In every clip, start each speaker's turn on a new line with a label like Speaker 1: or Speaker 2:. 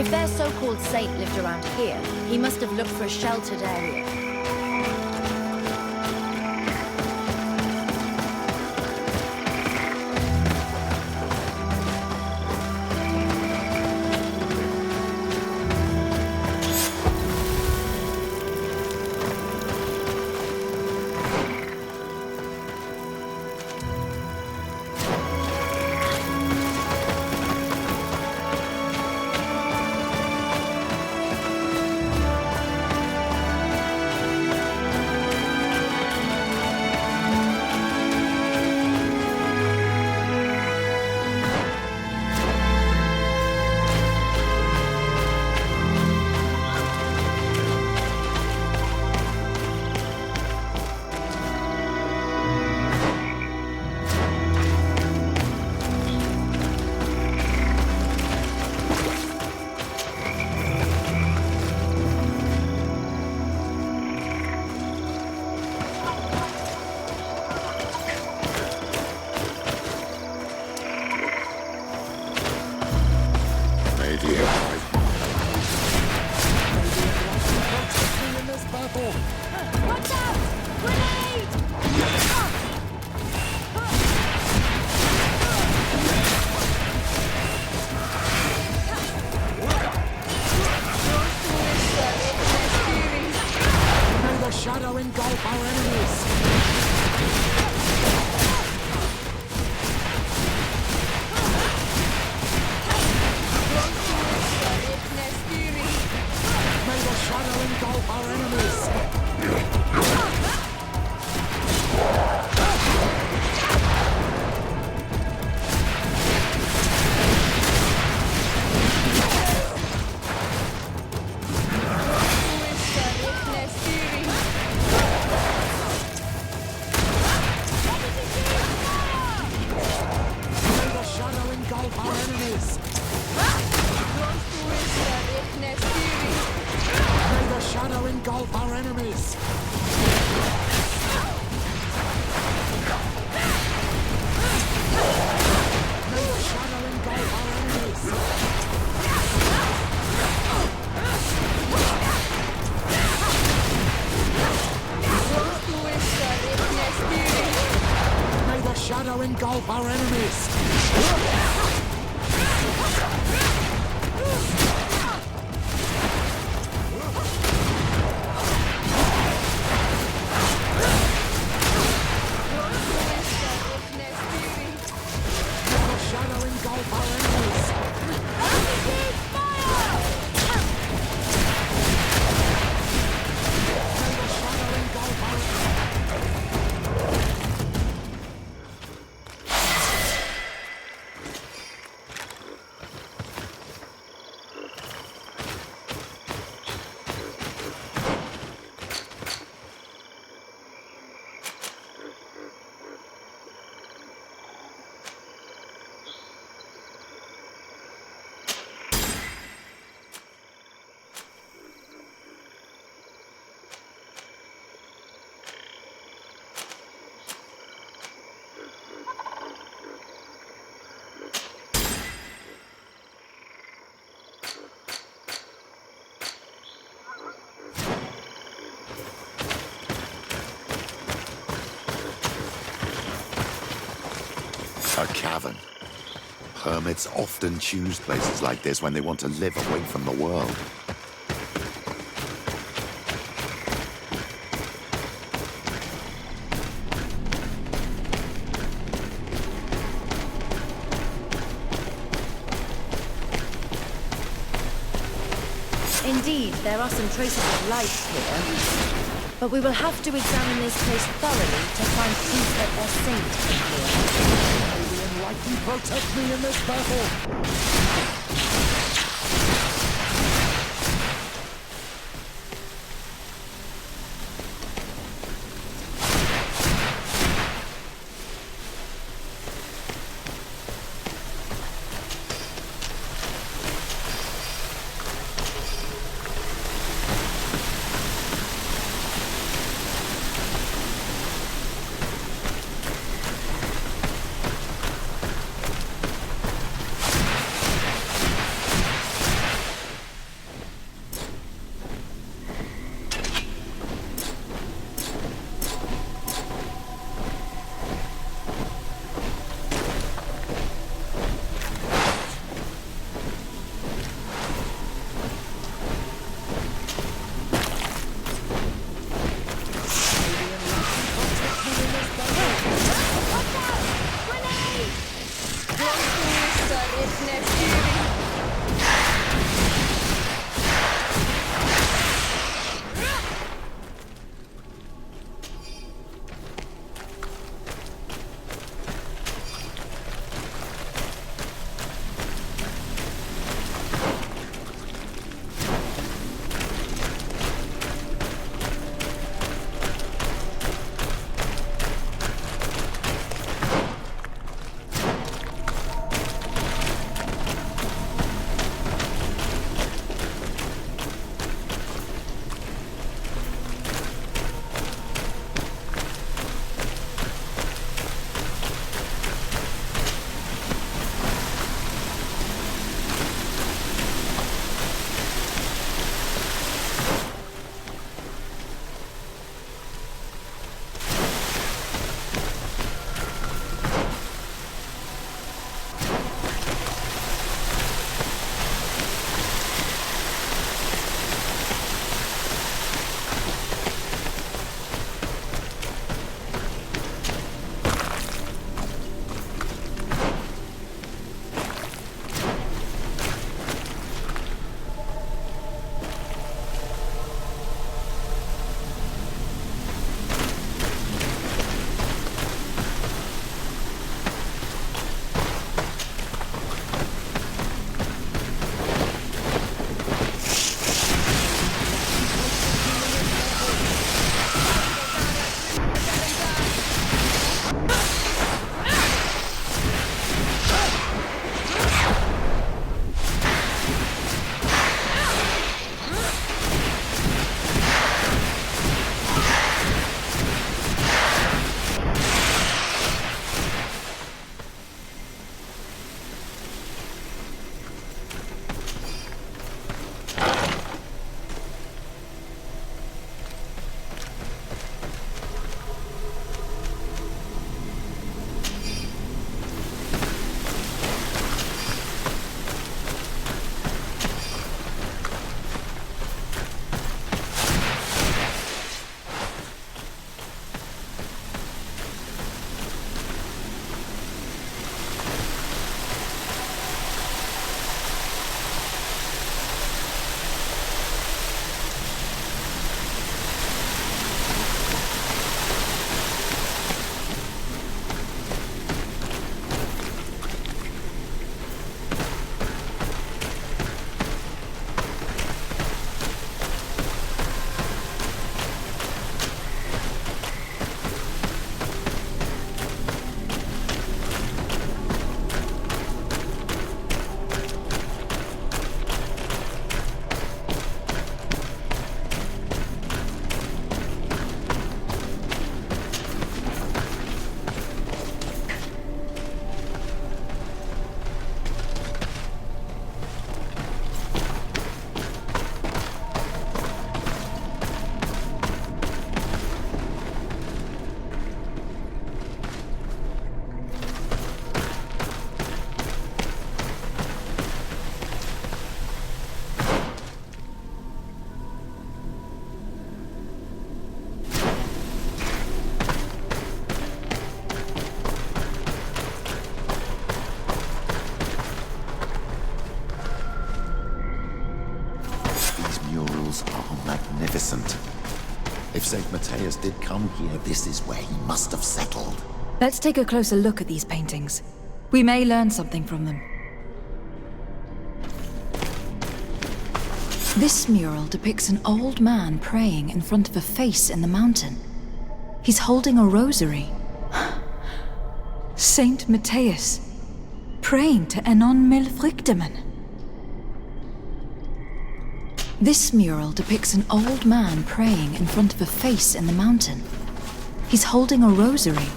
Speaker 1: If their so-called saint lived around here, he must have looked for a sheltered area.
Speaker 2: Engulf our enemies!
Speaker 3: A cavern. Hermits often choose places like this when they want to live away from the world.
Speaker 1: Indeed, there are some traces of light here. But we will have to examine this place thoroughly to find proof that their saint is here.
Speaker 2: May the enlightened protect me in this battle!
Speaker 3: If St. Matthias did come here, this is where he must have settled.
Speaker 4: Let's take a closer look at these paintings. We may learn something from them. This mural depicts an old man praying in front of a face in the mountain. He's holding a rosary. Saint Matthias, praying to Enon Milfrichtemen. This mural depicts an old man praying in front of a face in the mountain. He's holding a rosary.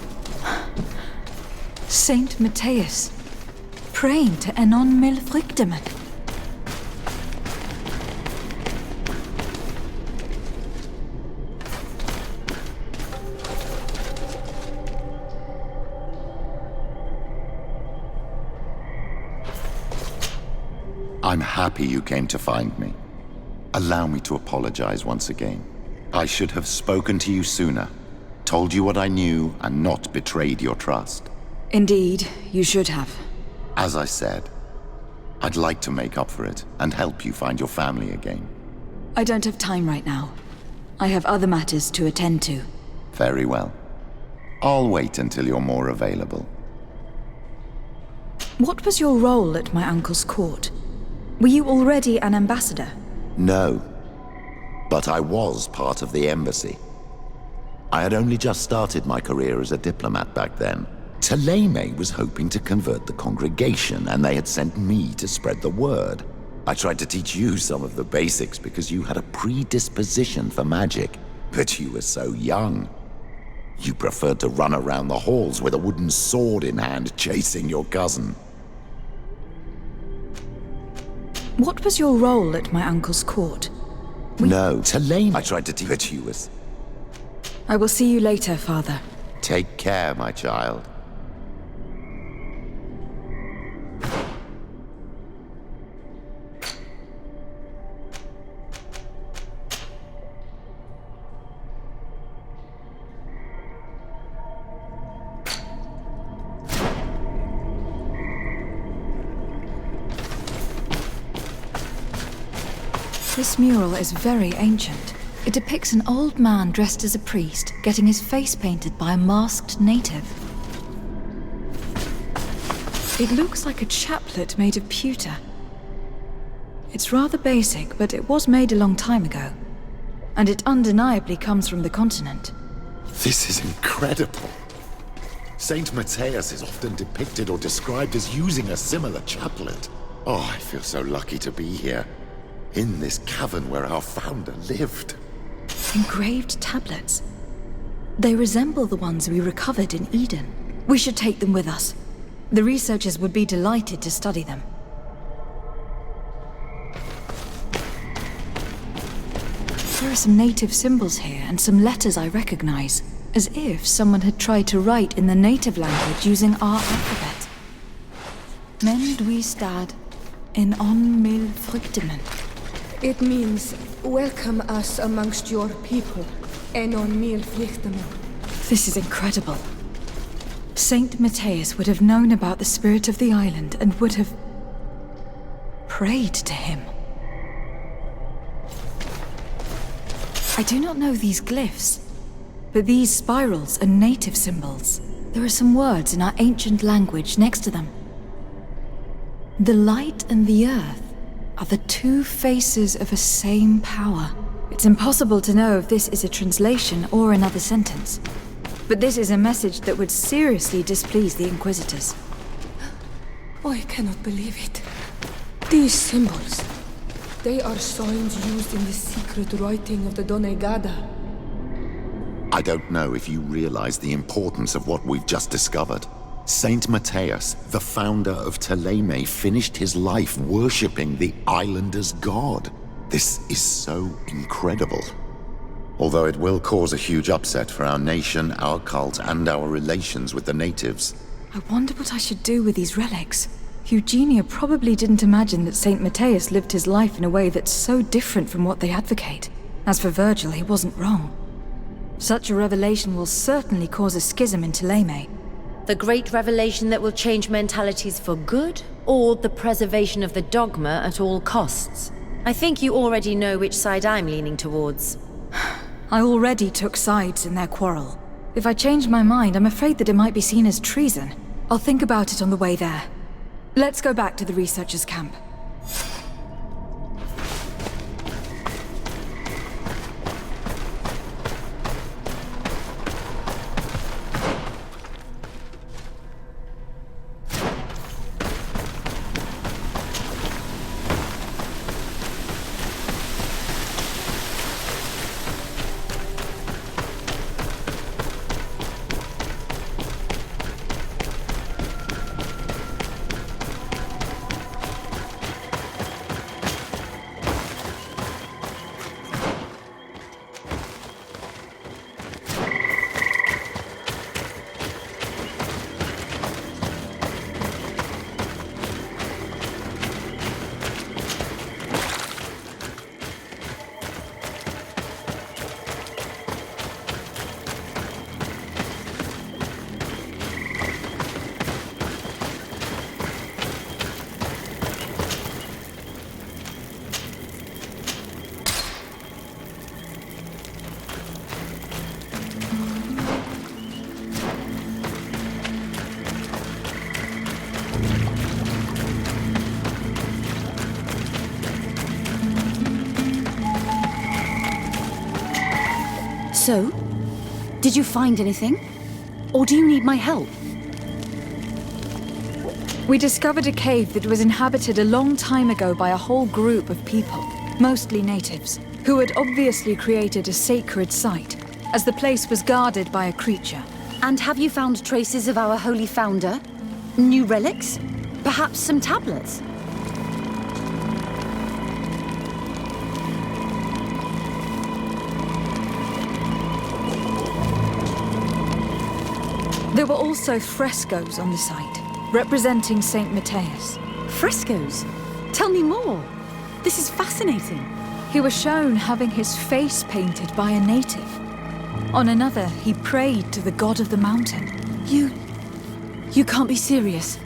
Speaker 4: Saint Matthias, praying to Enon Milfrichtemen.
Speaker 3: I'm happy you came to find me. Allow me to apologize once again. I should have spoken to you sooner, told you what I knew, and not betrayed your trust.
Speaker 4: Indeed, you should have.
Speaker 3: As I said, I'd like to make up for it and help you find your family again.
Speaker 4: I don't have time right now. I have other matters to attend to.
Speaker 3: Very well. I'll wait until you're more available.
Speaker 4: What was your role at my uncle's court? Were you already an ambassador?
Speaker 3: No, but I was part of the embassy. I had only just started my career as a diplomat back then. Thélème was hoping to convert the congregation, and they had sent me to spread the word. I tried to teach you some of the basics because you had a predisposition for magic, but you were so young. You preferred to run around the halls with a wooden sword in hand, chasing your cousin.
Speaker 4: What was your role at my uncle's court?
Speaker 3: No, Thélème. I tried to teach you was.
Speaker 4: I will see you later, father.
Speaker 3: Take care, my child.
Speaker 4: This mural is very ancient. It depicts an old man dressed as a priest, getting his face painted by a masked native. It looks like a chaplet made of pewter. It's rather basic, but it was made a long time ago. And it undeniably comes from the continent.
Speaker 3: This is incredible. Saint Matthias is often depicted or described as using a similar chaplet. Oh, I feel so lucky to be here. In this cavern where our founder lived.
Speaker 4: Engraved tablets. They resemble the ones we recovered in Eden. We should take them with us. The researchers would be delighted to study them. There are some native symbols here and some letters I recognize, as if someone had tried to write in the native language using our alphabet. Men duistad in on mil frichtemen.
Speaker 5: It means, welcome us amongst your people, Enon mil frichtemen.
Speaker 4: This is incredible. Saint Matthias would have known about the spirit of the island and would have prayed to him. I do not know these glyphs, but these spirals are native symbols. There are some words in our ancient language next to them. The light and the earth are the two faces of a same power. It's impossible to know if this is a translation or another sentence. But this is a message that would seriously displease the Inquisitors.
Speaker 5: I cannot believe it. These symbols, they are signs used in the secret writing of the Donegada.
Speaker 3: I don't know if you realize the importance of what we've just discovered. Saint Matthias, the founder of Thélème, finished his life worshipping the islanders' god. This is so incredible. Although it will cause a huge upset for our nation, our cult, and our relations with the natives.
Speaker 4: I wonder what I should do with these relics. Eugenia probably didn't imagine that Saint Matthias lived his life in a way that's so different from what they advocate. As for Virgil, he wasn't wrong. Such a revelation will certainly cause a schism in Thélème.
Speaker 1: The great revelation that will change mentalities for good, or the preservation of the dogma at all costs? I think you already know which side I'm leaning towards.
Speaker 4: I already took sides in their quarrel. If I change my mind, I'm afraid that it might be seen as treason. I'll think about it on the way there. Let's go back to the researchers' camp.
Speaker 1: So, did you find anything? Or do you need my help?
Speaker 4: We discovered a cave that was inhabited a long time ago by a whole group of people, mostly natives, who had obviously created a sacred site, as the place was guarded by a creature.
Speaker 1: And have you found traces of our holy founder? New relics? Perhaps some tablets?
Speaker 4: There were also frescoes on the site, representing Saint Matthias.
Speaker 1: Frescoes? Tell me more. This is fascinating.
Speaker 4: He was shown having his face painted by a native. On another, he prayed to the god of the mountain.
Speaker 1: You can't be serious.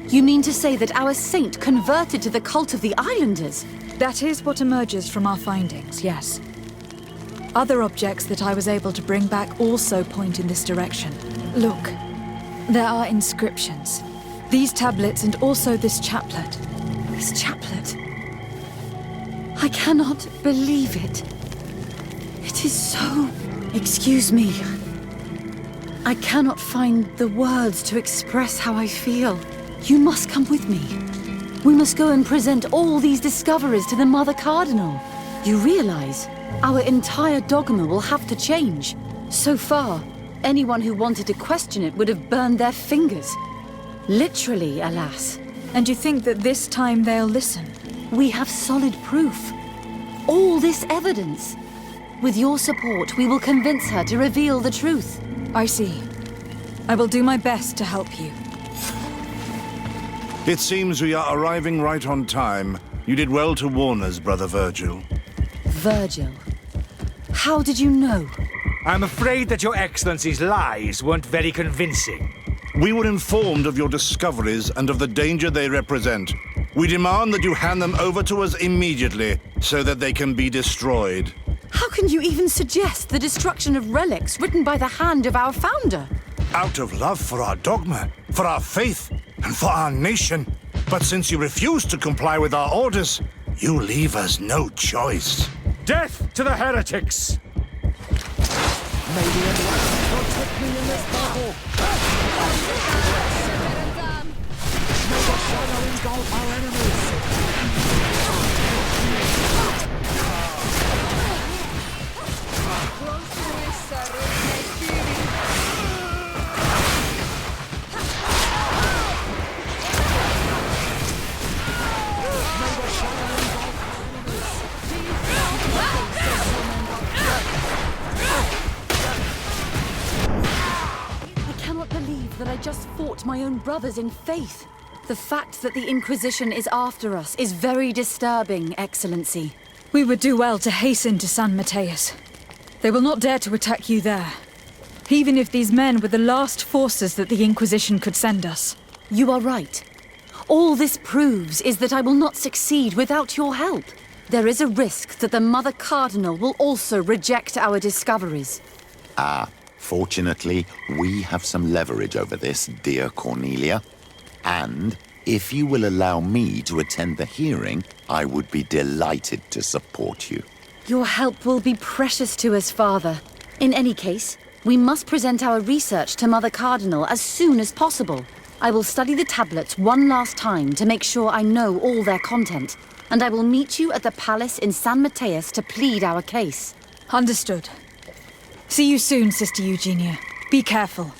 Speaker 1: You mean to say that our saint converted to the cult of the islanders?
Speaker 4: That is what emerges from our findings, yes. Other objects that I was able to bring back also point in this direction. Look, there are inscriptions. These tablets and also this chaplet.
Speaker 1: This chaplet? I cannot believe it. It is so... Excuse me. I cannot find the words to express how I feel. You must come with me. We must go and present all these discoveries to the Mother Cardinal. You realize our entire dogma will have to change. So far, anyone who wanted to question it would have burned their fingers. Literally, alas.
Speaker 4: And you think that this time they'll listen?
Speaker 1: We have solid proof. All this evidence. With your support, we will convince her to reveal the truth.
Speaker 4: I see. I will do my best to help you.
Speaker 6: It seems we are arriving right on time. You did well to warn us, Brother Virgil.
Speaker 1: Virgil? How did you know?
Speaker 2: I'm afraid that Your Excellency's lies weren't very convincing.
Speaker 6: We were informed of your discoveries and of the danger they represent. We demand that you hand them over to us immediately, so that they can be destroyed.
Speaker 1: How can you even suggest the destruction of relics written by the hand of our founder?
Speaker 6: Out of love for our dogma, for our faith, and for our nation. But since you refuse to comply with our orders, you leave us no choice.
Speaker 2: Death to the heretics! May the Enlightenment protect me in this battle! May the shadow engulf our enemies!
Speaker 1: That I just fought my own brothers in faith. The fact that the Inquisition is after us is very disturbing, Excellency.
Speaker 4: We would do well to hasten to San Matthias. They will not dare to attack you there. Even if these men were the last forces that the Inquisition could send us.
Speaker 1: You are right. All this proves is that I will not succeed without your help. there is a risk that the Mother Cardinal will also reject our discoveries.
Speaker 3: Fortunately, we have some leverage over this, dear Cornelia. And if you will allow me to attend the hearing, I would be delighted to support you.
Speaker 1: Your help will be precious to us, Father. In any case, we must present our research to Mother Cardinal as soon as possible. I will study the tablets one last time to make sure I know all their content, and I will meet you at the palace in San Mateus to plead our case.
Speaker 4: Understood. See you soon, Sister Eugenia. Be careful.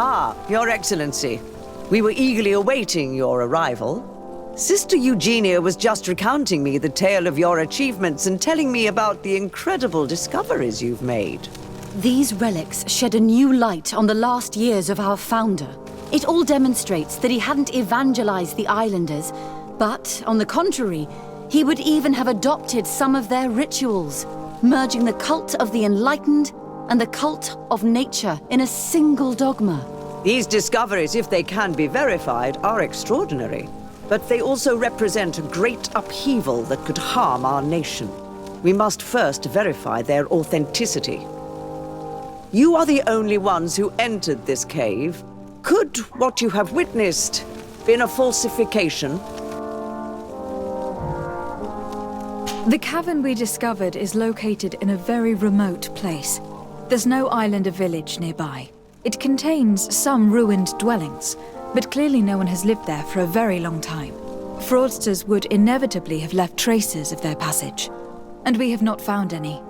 Speaker 7: Ah, Your Excellency. We were eagerly awaiting your arrival. Sister Eugenia was just recounting me the tale of your achievements and telling me about the incredible discoveries you've made.
Speaker 1: These relics shed a new light on the last years of our founder. It all demonstrates that he hadn't evangelized the islanders, but, on the contrary, he would even have adopted some of their rituals, merging the cult of the enlightened and the cult of nature in a single dogma.
Speaker 7: These discoveries, if they can be verified, are extraordinary. But they also represent a great upheaval that could harm our nation. We must first verify their authenticity. You are the only ones who entered this cave. Could what you have witnessed been a falsification?
Speaker 4: The cavern we discovered is located in a very remote place. There's no island or village nearby. It contains some ruined dwellings, but clearly no one has lived there for a very long time. Fraudsters would inevitably have left traces of their passage, and we have not found any.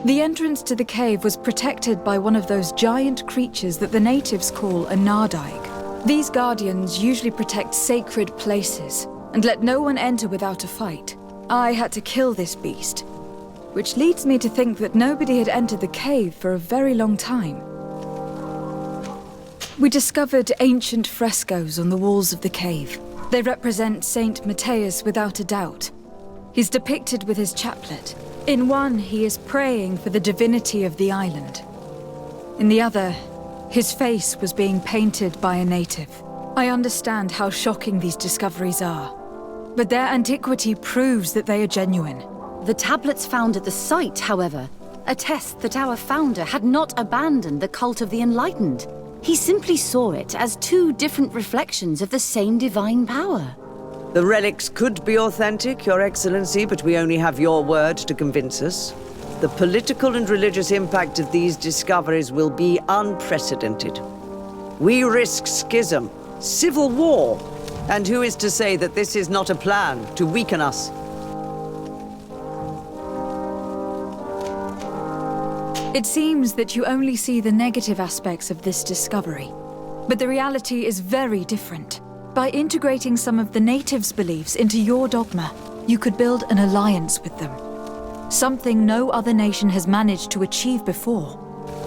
Speaker 4: The entrance to the cave was protected by one of those giant creatures that the natives call a Nardaig. These guardians usually protect sacred places, and let no one enter without a fight. I had to kill this beast, which leads me to think that nobody had entered the cave for a very long time. We discovered ancient frescoes on the walls of the cave. They represent Saint Matthias without a doubt. He's depicted with his chaplet. In one, he is praying for the divinity of the island. In the other, his face was being painted by a native. I understand how shocking these discoveries are, but their antiquity proves that they are genuine.
Speaker 1: The tablets found at the site, however, attest that our founder had not abandoned the cult of the enlightened. He simply saw it as two different reflections of the same divine power.
Speaker 7: The relics could be authentic, Your Excellency, but we only have your word to convince us. The political and religious impact of these discoveries will be unprecedented. We risk schism, civil war, and who is to say that this is not a plan to weaken us?
Speaker 4: It seems that you only see the negative aspects of this discovery, but the reality is very different. By integrating some of the natives' beliefs into your dogma, you could build an alliance with them. Something no other nation has managed to achieve before.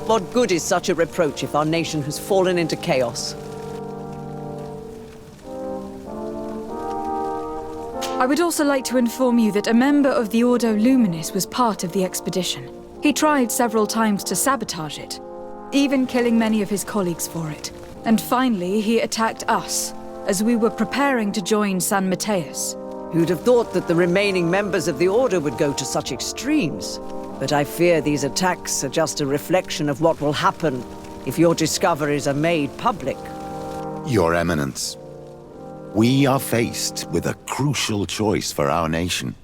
Speaker 7: What good is such a reproach if our nation has fallen into chaos?
Speaker 4: I would also like to inform you that a member of the Ordo Luminis was part of the expedition. He tried several times to sabotage it, even killing many of his colleagues for it. And finally, he attacked us, as we were preparing to join San Mateus.
Speaker 7: Who'd have thought that the remaining members of the Order would go to such extremes? But I fear these attacks are just a reflection of what will happen if your discoveries are made public.
Speaker 3: Your Eminence, we are faced with a crucial choice for our nation.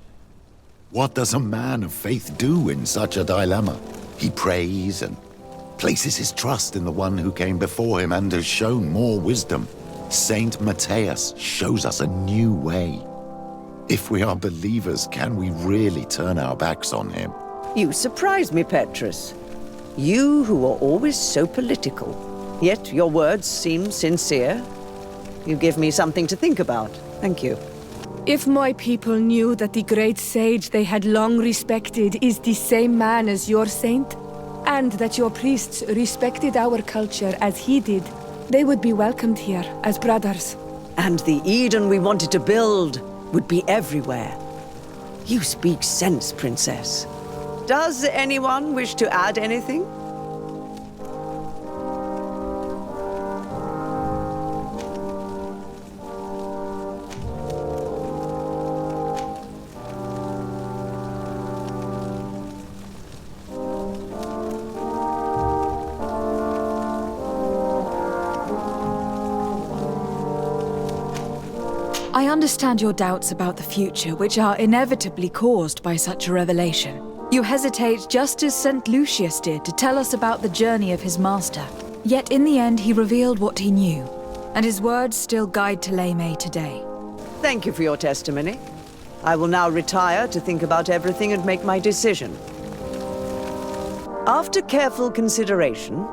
Speaker 3: What does a man of faith do in such a dilemma? He prays and places his trust in the one who came before him and has shown more wisdom. Saint Matthias shows us a new way. If we are believers, can we really turn our backs on him?
Speaker 7: You surprise me, Petrus. You who are always so political. Yet your words seem sincere. You give me something to think about. Thank you.
Speaker 5: If my people knew that the great sage they had long respected is the same man as your saint, and that your priests respected our culture as he did, they would be welcomed here as brothers.
Speaker 7: And the Eden we wanted to build would be everywhere. You speak sense, Princess. Does anyone wish to add anything?
Speaker 4: I understand your doubts about the future, which are inevitably caused by such a revelation. You hesitate just as St. Lucius did to tell us about the journey of his master. Yet in the end, he revealed what he knew, and his words still guide Ptolemy today.
Speaker 7: Thank you for your testimony. I will now retire to think about everything and make my decision. After careful consideration,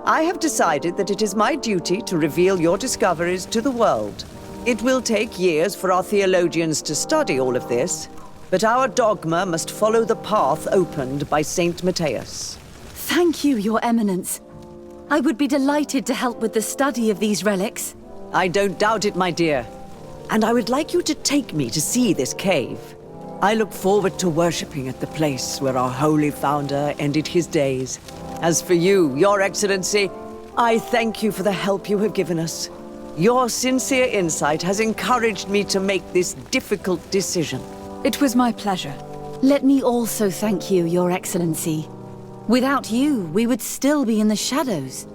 Speaker 7: I have decided that it is my duty to reveal your discoveries to the world. It will take years for our theologians to study all of this, but our dogma must follow the path opened by Saint Matthias.
Speaker 1: Thank you, Your Eminence. I would be delighted to help with the study of these relics.
Speaker 7: I don't doubt it, my dear. And I would like you to take me to see this cave. I look forward to worshipping at the place where our holy founder ended his days. As for you, Your Excellency, I thank you for the help you have given us. Your sincere insight has encouraged me to make this difficult decision.
Speaker 4: It was my pleasure.
Speaker 1: Let me also thank you, Your Excellency. Without you, we would still be in the shadows.